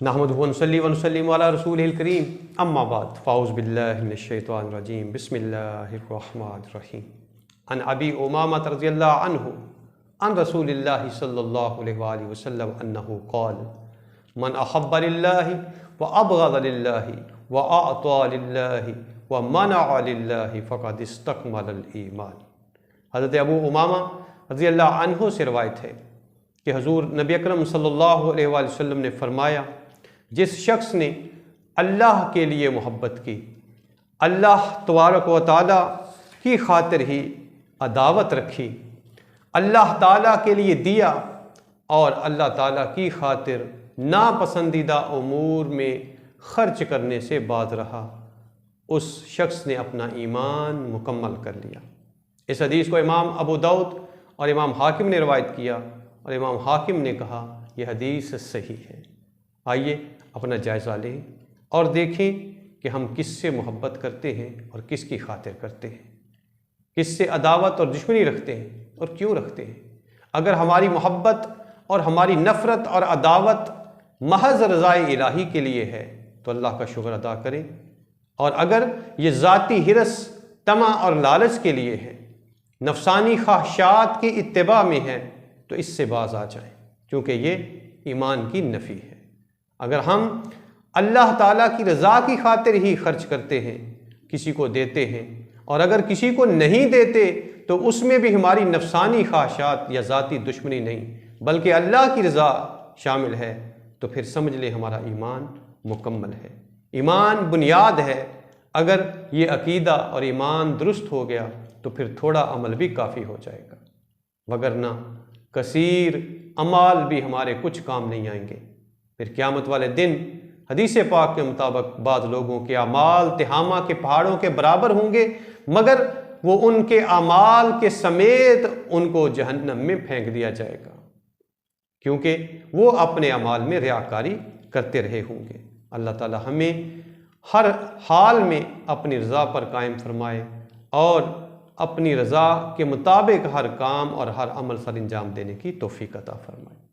نحمدہ ونصلی ونسلم علی رسولہ الکریم اما بعد فاعوذ باللہ من الشیطان الرجیم بسم اللہ الرحمن الرحیم عن ابی امامہ رضی اللہ عنہ عن رسول اللہ صلی اللہ علیہ وآلہ وسلم انہ قال من احب للہ وابغض للہ واعطى للہ ومنع للہ فقد استکمل الایمان۔ حضرت ابو امامہ رضی اللہ عنہ سے روایت ہے کہ حضور نبی اکرم صلی اللہ علیہ وآلہ وسلم نے فرمایا، جس شخص نے اللہ کے لیے محبت کی، اللہ تبارک و تعالیٰ کی خاطر ہی عداوت رکھی، اللہ تعالیٰ کے لیے دیا اور اللہ تعالیٰ کی خاطر ناپسندیدہ امور میں خرچ کرنے سے باز رہا، اس شخص نے اپنا ایمان مکمل کر لیا۔ اس حدیث کو امام ابو داؤد اور امام حاکم نے روایت کیا اور امام حاکم نے کہا یہ حدیث صحیح ہے۔ آئیے اپنا جائزہ لیں اور دیکھیں کہ ہم کس سے محبت کرتے ہیں اور کس کی خاطر کرتے ہیں، کس سے عداوت اور دشمنی رکھتے ہیں اور کیوں رکھتے ہیں۔ اگر ہماری محبت اور ہماری نفرت اور عداوت محض رضائے الہی کے لیے ہے تو اللہ کا شکر ادا کریں، اور اگر یہ ذاتی حرص، طمع اور لالچ کے لیے ہے، نفسانی خواہشات کی اتباع میں ہے، تو اس سے باز آ جائیں، کیونکہ یہ ایمان کی نفی ہے۔ اگر ہم اللہ تعالیٰ کی رضا کی خاطر ہی خرچ کرتے ہیں، کسی کو دیتے ہیں، اور اگر کسی کو نہیں دیتے تو اس میں بھی ہماری نفسانی خواہشات یا ذاتی دشمنی نہیں بلکہ اللہ کی رضا شامل ہے، تو پھر سمجھ لیں ہمارا ایمان مکمل ہے۔ ایمان بنیاد ہے، اگر یہ عقیدہ اور ایمان درست ہو گیا تو پھر تھوڑا عمل بھی کافی ہو جائے گا، وگرنہ کثیر اعمال بھی ہمارے کچھ کام نہیں آئیں گے۔ پھر قیامت والے دن حدیث پاک کے مطابق بعض لوگوں کے اعمال تہامہ کے پہاڑوں کے برابر ہوں گے، مگر وہ ان کے اعمال کے سمیت ان کو جہنم میں پھینک دیا جائے گا، کیونکہ وہ اپنے اعمال میں ریاکاری کرتے رہے ہوں گے۔ اللہ تعالی ہمیں ہر حال میں اپنی رضا پر قائم فرمائے اور اپنی رضا کے مطابق ہر کام اور ہر عمل سر انجام دینے کی توفیق عطا فرمائے۔